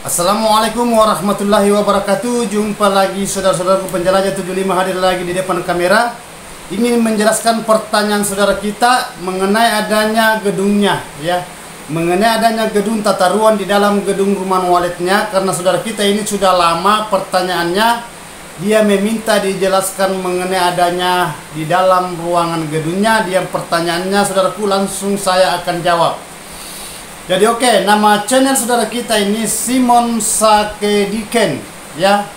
Assalamualaikum warahmatullahi wabarakatuh. Jumpa lagi saudara-saudaraku penjelajah 75 hadir lagi di depan kamera. Ingin menjelaskan pertanyaan saudara kita mengenai adanya gedungnya, ya. Mengenai adanya gedung tata ruang di dalam gedung rumah waletnya, karena saudara kita ini sudah lama pertanyaannya. Dia meminta dijelaskan mengenai adanya di dalam ruangan gedungnya. Dia pertanyaannya saudaraku, langsung saya akan jawab. Jadi oke, nama channel saudara kita ini Simon Sakediken, ya.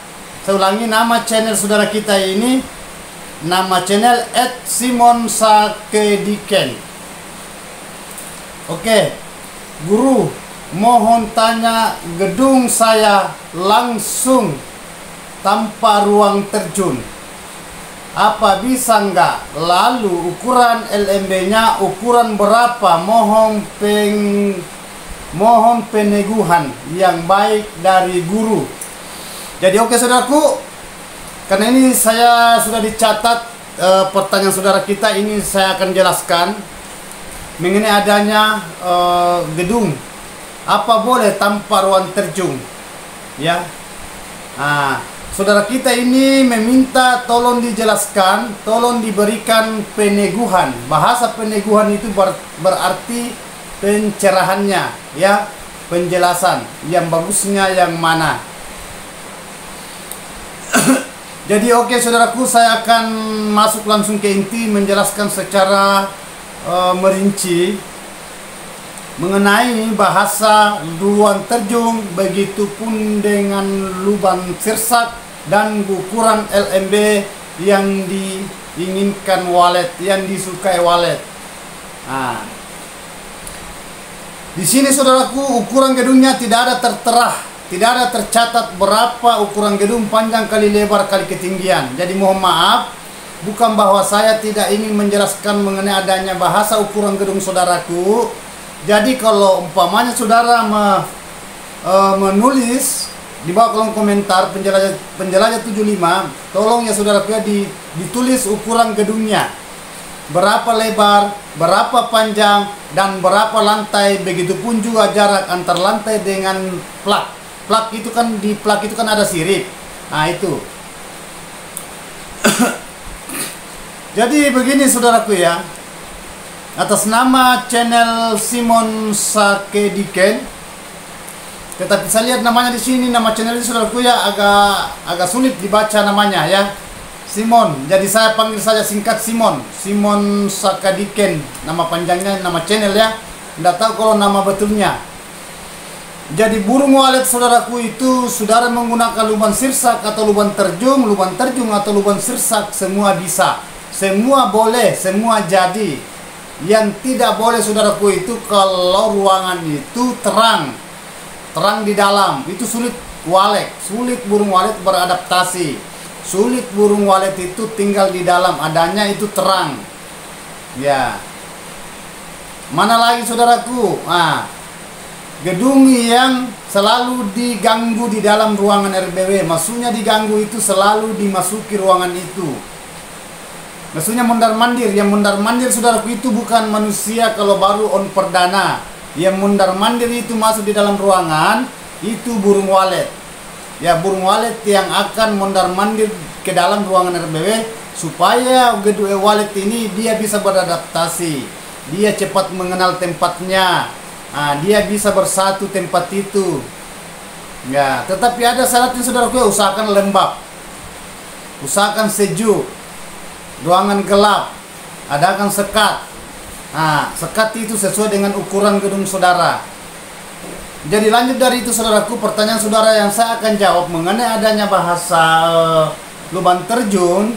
Saya ulangi, nama channel saudara kita ini, nama channel @Simon Sakediken. Oke, guru mohon tanya gedung saya langsung tanpa ruang terjun, apa bisa nggak? Lalu ukuran LMB-nya ukuran berapa? Mohon peneguhan yang baik dari guru. Jadi oke saudaraku, karena ini saya sudah dicatat pertanyaan saudara kita ini, saya akan jelaskan mengenai adanya gedung apa boleh tanpa ruang terjun, ya. Nah, saudara kita ini meminta tolong dijelaskan, tolong diberikan peneguhan. Bahasa peneguhan itu berarti pencerahannya, ya, penjelasan yang bagusnya yang mana. Jadi oke saudaraku, saya akan masuk langsung ke inti, menjelaskan secara merinci mengenai bahasa ruang terjun, begitupun dengan lubang sirsak dan ukuran LMB yang diinginkan walet, yang disukai walet. Nah, di sini saudaraku, ukuran gedungnya tidak ada tertera, tidak ada tercatat berapa ukuran gedung, panjang kali lebar kali ketinggian. Jadi mohon maaf, bukan bahwa saya tidak ingin menjelaskan mengenai adanya bahasa ukuran gedung saudaraku. Jadi kalau umpamanya saudara menulis di bawah kolom komentar penjelajah 75, tolong ya saudaraku ya ditulis ukuran gedungnya. Berapa lebar, berapa panjang, dan berapa lantai, begitupun juga jarak antar lantai dengan plak. Plak itu kan, di plak itu kan ada sirip. Nah itu. Jadi begini saudaraku ya, atas nama channel Simon Sakediken, tetapi saya lihat namanya di sini, nama channel ini saudaraku ya agak sulit dibaca namanya, ya. Simon, jadi saya panggil saja singkat Simon Sakediken, nama panjangnya, nama channel ya. Tidak tahu kalau nama betulnya. Jadi burung walet saudaraku itu, saudara menggunakan lubang sirsak atau lubang terjun atau lubang sirsak, semua bisa, semua boleh, semua jadi. Yang tidak boleh saudaraku itu kalau ruangan itu terang di dalam, itu sulit burung walet beradaptasi. Sulit burung walet itu tinggal di dalam, adanya itu terang, ya. Mana lagi saudaraku, gedung yang selalu diganggu di dalam ruangan RBW, maksudnya diganggu itu selalu dimasuki ruangan itu, maksudnya mondar-mandir. Yang mondar-mandir saudaraku itu bukan manusia kalau baru on perdana. Yang mondar-mandir itu masuk di dalam ruangan, itu burung walet. Ya, burung walet yang akan mondar-mandir ke dalam ruangan RBW supaya gedung walet ini dia bisa beradaptasi, dia cepat mengenal tempatnya, dia bisa bersatu tempat itu. Ya, tetapi ada syaratnya saudaraku, usahakan lembab, usahakan sejuk, ruangan gelap, adakan sekat. Sekat itu sesuai dengan ukuran gedung saudara. Jadi lanjut dari itu saudaraku, pertanyaan saudara yang saya akan jawab mengenai adanya bahasa lubang terjun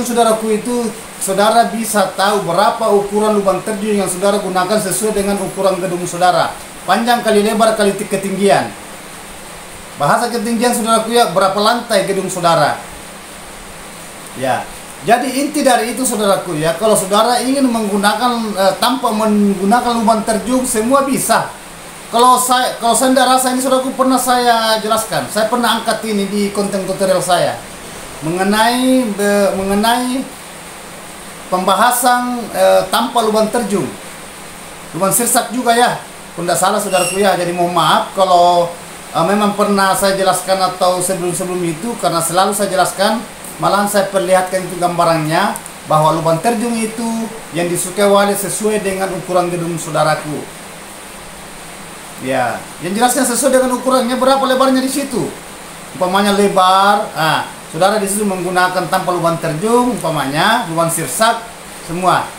saudaraku itu, saudara bisa tahu berapa ukuran lubang terjun yang saudara gunakan sesuai dengan ukuran gedung saudara, panjang kali lebar kali ketinggian. Bahasa ketinggian saudaraku ya, berapa lantai gedung saudara, ya. Jadi inti dari itu saudaraku ya, kalau saudara ingin menggunakan tanpa menggunakan lubang terjun, semua bisa. Kalau saya tidak rasa ini saudaraku, pernah saya jelaskan, saya pernah angkat ini di konten tutorial saya mengenai pembahasan tanpa lubang terjun, lubang sirsak juga ya, kalau tidak salah saudaraku ya. Jadi mohon maaf kalau memang pernah saya jelaskan atau sebelum itu, karena selalu saya jelaskan, malahan saya perlihatkan itu gambarannya bahwa lubang terjun itu yang disukai wali sesuai dengan ukuran gedung saudaraku. Ya, yang jelaskan sesuai dengan ukurannya, berapa lebarnya di situ. Umpamanya lebar, saudara di situ menggunakan tanpa lubang terjun, umpamanya lubang sirsak semua.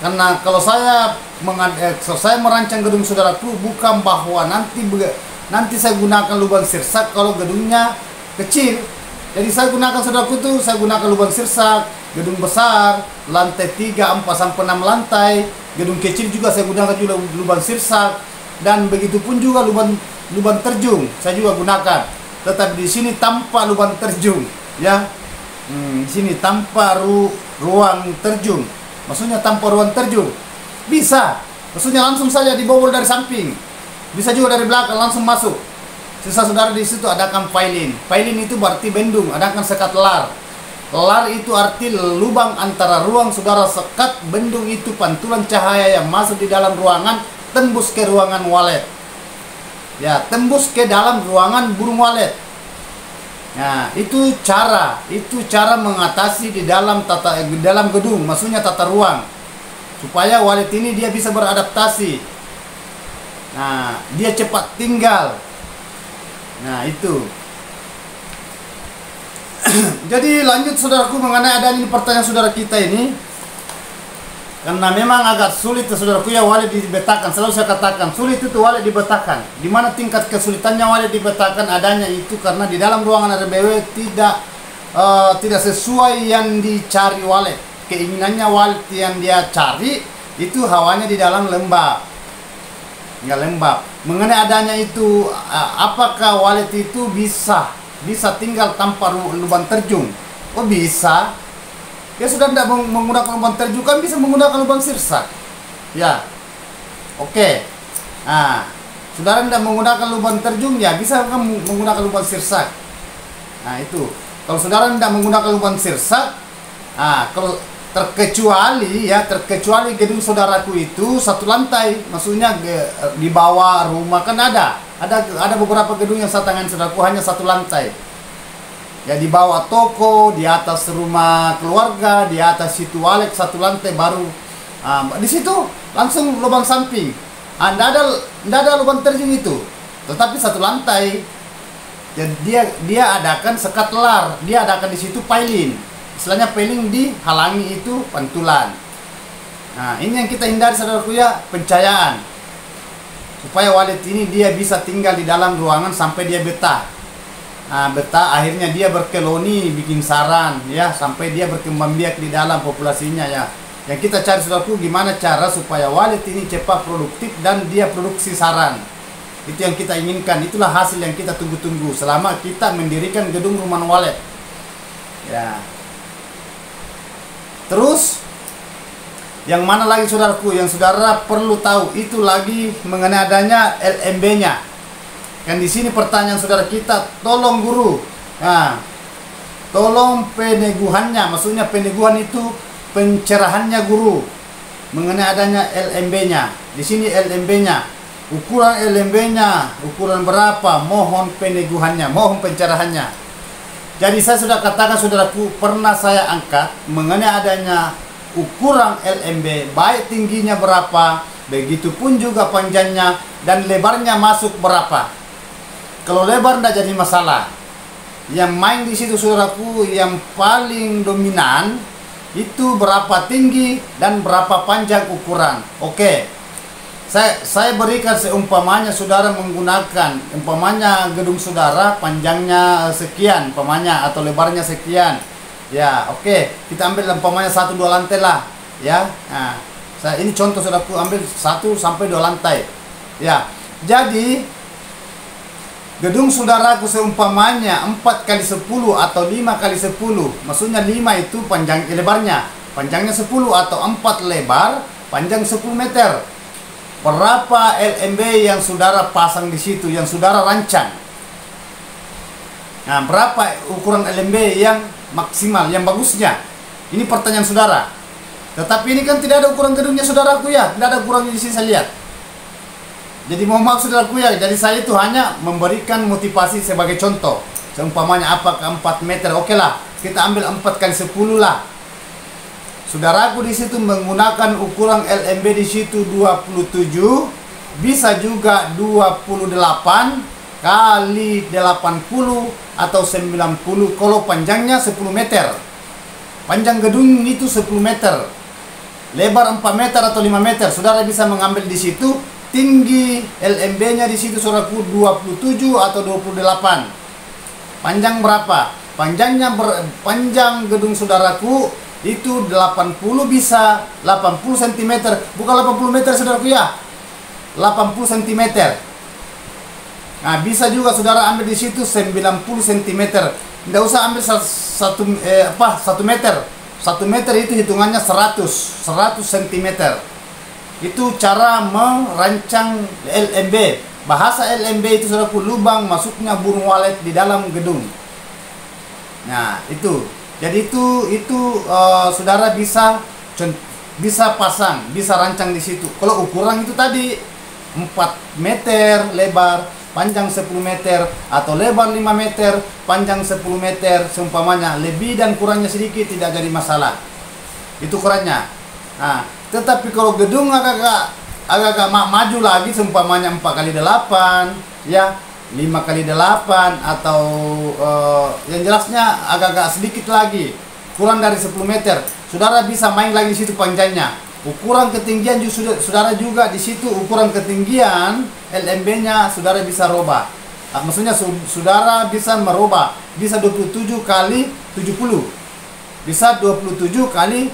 Karena kalau saya merancang gedung saudaraku, bukan bahwa nanti saya gunakan lubang sirsak kalau gedungnya kecil. Jadi saya gunakan saudaraku itu, saya gunakan lubang sirsak, gedung besar, lantai 3, 4 sampai 6 lantai, gedung kecil juga saya gunakan juga lubang sirsak, dan begitu pun juga lubang terjun saya juga gunakan. Tetapi di sini tanpa lubang terjun, ya. Di sini tanpa ruang terjun. Maksudnya tanpa ruang terjun. Bisa. Maksudnya langsung saja dibobol dari samping. Bisa juga dari belakang langsung masuk. Sisa saudara di situ adakan pilin. Pilin itu berarti bendung, adakan sekat lar. Lar itu arti lubang antara ruang saudara, sekat bendung itu pantulan cahaya yang masuk di dalam ruangan tembus ke ruangan walet. Ya, tembus ke dalam ruangan burung walet. Nah, itu cara mengatasi di dalam gedung, maksudnya tata ruang, supaya walet ini dia bisa beradaptasi. Nah, dia cepat tinggal. Nah, itu. Jadi lanjut saudaraku mengenai adanya pertanyaan saudara kita ini, karena memang agak sulit saudaraku ya walet dibetakan. Selalu saya katakan sulit itu walet dibetakan. Di mana tingkat kesulitannya walet dibetakan adanya itu karena di dalam ruangan RBW tidak sesuai yang dicari walet. Keinginannya walet yang dia cari itu hawanya di dalam lembab, nggak lembab. Mengenai adanya itu, apakah walet itu bisa tinggal tanpa lubang terjun? Oh bisa. Ya sudah tidak menggunakan lubang terjun, kan bisa menggunakan lubang sirsak. Ya, oke. Nah, saudara tidak menggunakan lubang terjun, ya bisa kan menggunakan lubang sirsak. Nah itu. Kalau saudara tidak menggunakan lubang sirsak, kalau terkecuali gedung saudaraku itu satu lantai, maksudnya di bawah rumah kan ada beberapa gedung yang saya tangani saudaraku hanya satu lantai. Ya di bawah toko, di atas rumah keluarga, di atas situ walek satu lantai baru. Di situ langsung lubang samping. Tidak ada lubang terjun itu. Tetapi satu lantai. Dan dia adakan sekat lar, dia adakan di situ pilin. Istilahnya pilin dihalangi itu pantulan. Nah, ini yang kita hindari saudaraku ya, pencahayaan. Supaya walet ini dia bisa tinggal di dalam ruangan sampai dia betah. Betah, akhirnya dia berkoloni, bikin sarang ya, sampai dia berkembang biak di dalam populasinya ya. Yang kita cari saudaraku, gimana cara supaya walet ini cepat produktif dan dia produksi sarang. Itu yang kita inginkan, itulah hasil yang kita tunggu-tunggu selama kita mendirikan gedung rumah walet. Ya. Terus yang mana lagi saudaraku yang saudara perlu tahu itu lagi mengenai adanya LMB-nya. Kan di sini pertanyaan saudara kita, tolong guru. Nah, tolong peneguhannya, maksudnya peneguhan itu pencerahannya guru mengenai adanya LMB-nya. Di sini LMB-nya, ukuran LMB-nya, ukuran berapa? Mohon peneguhannya, mohon pencerahannya. Jadi saya sudah katakan saudaraku, pernah saya angkat mengenai adanya ukuran LMB, baik tingginya berapa, begitu pun juga panjangnya dan lebarnya masuk berapa. Kalau lebar tidak jadi masalah. Yang main di situ saudaraku, yang paling dominan itu berapa tinggi dan berapa panjang ukuran. Oke. Saya berikan seumpamanya saudara menggunakan umpamanya gedung saudara panjangnya sekian umpamanya atau lebarnya sekian. Ya, oke. Kita ambil umpamanya 1-2 lantai lah, ya. Nah, ini contoh saudaraku, ambil 1 sampai 2 lantai. Ya. Jadi gedung saudaraku seumpamanya 4x10 atau 5x10, maksudnya 5 itu lebarnya, panjangnya 10 atau 4 lebar, panjang 10 meter. Berapa LMB yang saudara pasang di situ, yang saudara rancang? Nah, berapa ukuran LMB yang maksimal, yang bagusnya? Ini pertanyaan saudara. Tetapi ini kan tidak ada ukuran gedungnya saudaraku ya, tidak ada ukurannya di sini saya lihat. Jadi mohon maaf saudaraku ya, jadi saya itu hanya memberikan motivasi sebagai contoh. Seumpamanya apakah 4 meter, oke lah, kita ambil 4 kali 10 lah. Saudaraku di situ menggunakan ukuran LMB di situ 27, bisa juga 28 kali 80 atau 90 kalau panjangnya 10 meter. Panjang gedung itu 10 meter. Lebar 4 meter atau 5 meter. Saudara bisa mengambil di situ. Tinggi LMB-nya di situ saudaraku 27 atau 28. Panjang berapa? Panjang gedung saudaraku itu 80 bisa 80 cm. Bukan 80 meter saudaraku ya. 80 cm. Nah, bisa juga saudara ambil di situ 90 cm. Tidak usah ambil 1 meter. 1 meter itu hitungannya 100 cm. Itu cara merancang LMB. Bahasa LMB itu saudaraku lubang masuknya burung walet di dalam gedung. Nah, itu. Jadi itu saudara bisa pasang, bisa rancang di situ. Kalau ukuran itu tadi 4 meter lebar, panjang 10 meter, atau lebar 5 meter, panjang 10 meter, seumpamanya lebih dan kurangnya sedikit tidak jadi masalah. Itu ukurannya. Nah, tetapi kalau gedung agak maju lagi, seumpamanya 4 kali 8, ya 5 kali 8, atau yang jelasnya agak sedikit lagi, kurang dari 10 meter, saudara bisa main lagi di situ panjangnya. Ukuran ketinggian saudara juga di situ, ukuran ketinggian LMB-nya saudara bisa robah. Maksudnya saudara bisa merubah, bisa 27 kali 70, bisa 27 kali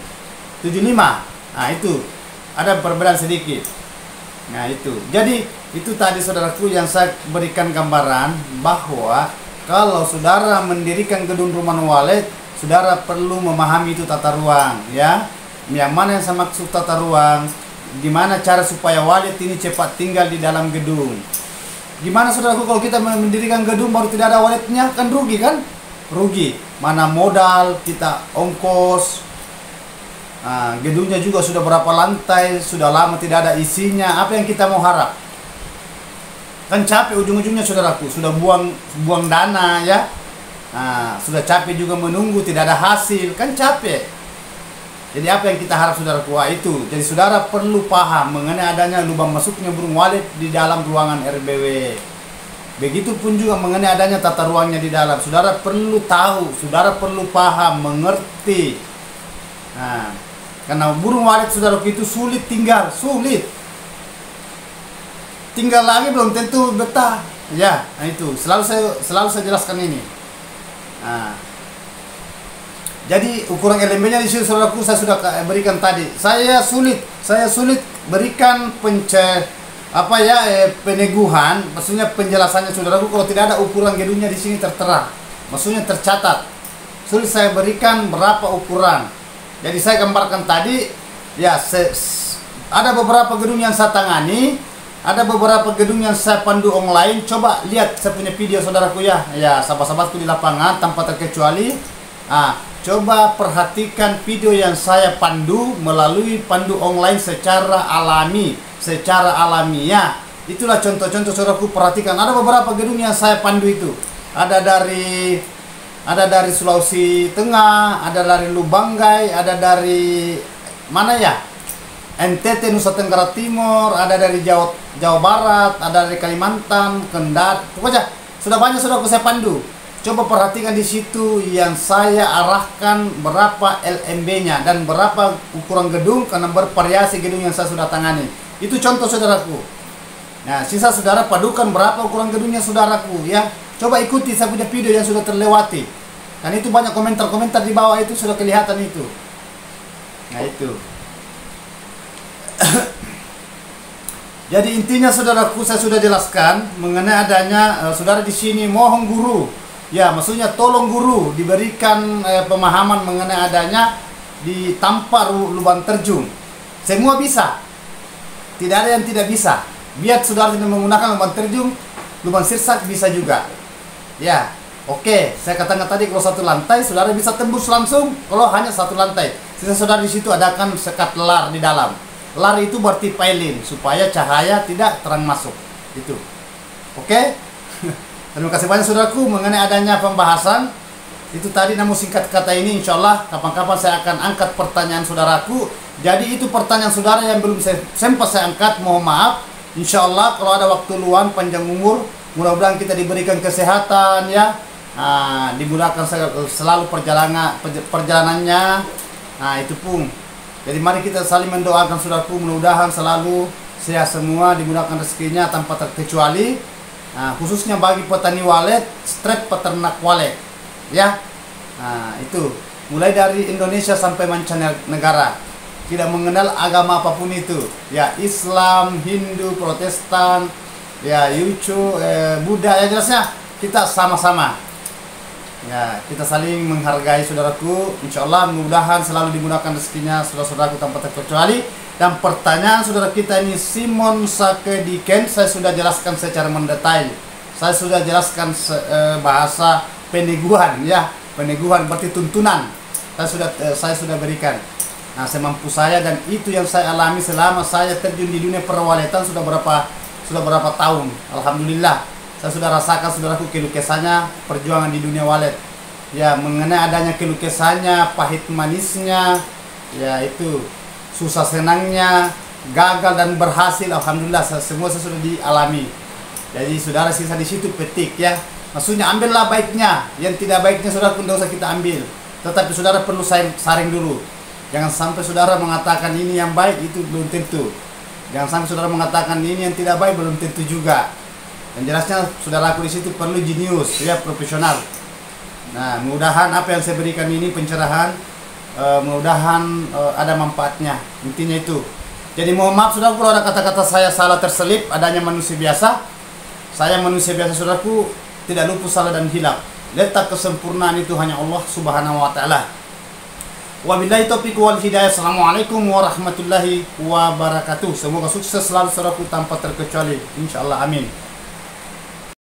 75. Nah, itu ada perbedaan sedikit. Nah, itu. Jadi itu tadi saudaraku yang saya berikan gambaran bahwa kalau saudara mendirikan gedung rumah walet, saudara perlu memahami itu tata ruang, ya. Yang mana yang saya maksud tata ruang, gimana cara supaya walet ini cepat tinggal di dalam gedung. Gimana saudaraku kalau kita mendirikan gedung baru tidak ada waletnya, kan rugi kan? Rugi. Mana modal kita, ongkos. Nah, gedungnya juga sudah berapa lantai, sudah lama tidak ada isinya. Apa yang kita mau harap? Kan capek ujung-ujungnya saudaraku, sudah buang dana ya. Nah, sudah capek juga menunggu tidak ada hasil, kan capek. Jadi apa yang kita harap saudaraku? Wah, itu. Jadi saudara perlu paham mengenai adanya lubang masuknya burung walet di dalam ruangan RBW. Begitupun juga mengenai adanya tata ruangnya di dalam. Saudara perlu tahu, saudara perlu paham, mengerti. Nah, karena burung walet saudaraku itu sulit tinggal, sulit. Tinggal lagi belum tentu betah. Ya, nah itu. Selalu saya jelaskan ini. Nah, jadi ukuran LMB-nya di sini saudaraku saya sudah berikan tadi. Saya sulit berikan peneguhan, maksudnya penjelasannya saudaraku kalau tidak ada ukuran gedungnya di sini tertera. Maksudnya tercatat. Sulit saya berikan berapa ukuran. Jadi saya gambarkan tadi ya, ada beberapa gedung yang saya tangani, ada beberapa gedung yang saya pandu online. Coba lihat saya punya video saudaraku ya. Ya, sahabat-sahabatku di lapangan tanpa terkecuali. Coba perhatikan video yang saya pandu melalui pandu online secara alami, secara alamiah. Itulah contoh-contoh saudaraku, perhatikan. Ada beberapa gedung yang saya pandu itu. Ada dari Sulawesi Tengah, ada dari Lubanggai, ada dari mana ya? NTT Nusa Tenggara Timur, ada dari Jawa Barat, ada dari Kalimantan, Kendari. Pokoknya sudah banyak saudaraku saya pandu. Coba perhatikan di situ yang saya arahkan berapa LMB-nya dan berapa ukuran gedung karena bervariasi gedung yang saya sudah tangani. Itu contoh saudaraku. Nah, sisa saudara padukan berapa ukuran gedungnya saudaraku ya. Coba ikuti saya punya video yang sudah terlewati. Dan itu banyak komentar-komentar di bawah itu sudah kelihatan itu. Nah, itu. Jadi intinya saudaraku saya sudah jelaskan mengenai adanya saudara di sini mohon guru. Ya, maksudnya tolong guru diberikan pemahaman mengenai adanya di tanpa lubang terjun. Semua bisa. Tidak ada yang tidak bisa. Biar saudara tidak menggunakan lubang terjun, lubang sirsak bisa juga. Ya, oke. Saya katakan tadi kalau satu lantai, saudara bisa tembus langsung. Kalau hanya satu lantai, sisa saudara di situ adakan sekat lar di dalam. lari itu berarti pailin, supaya cahaya tidak terang masuk. Itu. Oke? Terima kasih banyak saudaraku mengenai adanya pembahasan. Itu tadi, namun singkat kata ini insya Allah kapan-kapan saya akan angkat pertanyaan saudaraku. Jadi itu pertanyaan saudara yang belum sempat saya angkat, mohon maaf. Insya Allah kalau ada waktu luang, panjang umur, mudah-mudahan kita diberikan kesehatan ya. Dimudahkan selalu perjalanannya. Nah itu pun. Jadi mari kita saling mendoakan saudaraku, mudah-mudahan selalu sehat semua, dimudahkan rezekinya tanpa terkecuali. Khususnya bagi petani walet, strep peternak walet. Ya, itu mulai dari Indonesia sampai mancanegara, tidak mengenal agama apapun itu, ya Islam, Hindu, Protestan, ya Yucu, Buddha, ya jelasnya kita sama-sama. Ya, kita saling menghargai saudaraku. Insya Allah mudah-mudahan selalu dimudahkan rezekinya saudara-saudaraku tanpa terkecuali. Dan pertanyaan saudara kita ini Simon Sakediken, saya sudah jelaskan secara mendetail. Saya sudah jelaskan bahasa peneguhan, ya peneguhan berarti tuntunan. Saya sudah berikan. Nah semampu saya, dan itu yang saya alami selama saya terjun di dunia perwaletan sudah berapa tahun. Alhamdulillah saya sudah rasakan saudaraku kelukesannya perjuangan di dunia walet. Ya mengenai adanya kelukesannya, pahit manisnya, ya itu susah senangnya, gagal dan berhasil. Alhamdulillah semua saya sudah dialami. Jadi saudara sisa di situ petik ya. Maksudnya ambillah baiknya, yang tidak baiknya saudara pun tidak usah kita ambil. Tetapi saudara perlu saring dulu. Jangan sampai saudara mengatakan ini yang baik, itu belum tentu. Jangan sampai saudara mengatakan ini yang tidak baik, belum tentu juga. Dan jelasnya saudaraku di situ perlu jenius, ya profesional. Nah, mudah-mudahan apa yang saya berikan ini pencerahan, mudah-mudahan ada manfaatnya. Intinya itu. Jadi mohon maaf saudaraku kalau ada kata-kata saya salah terselip, adanya manusia biasa. Saya manusia biasa saudaraku, tidak luput salah dan hilaf. Letak kesempurnaan itu hanya Allah Subhanahu wa taala. Wabillahi taufiq wal hidayah. Assalamualaikum warahmatullahi wabarakatuh. Semoga sukses selalu saudaraku tanpa terkecuali. Insyaallah amin.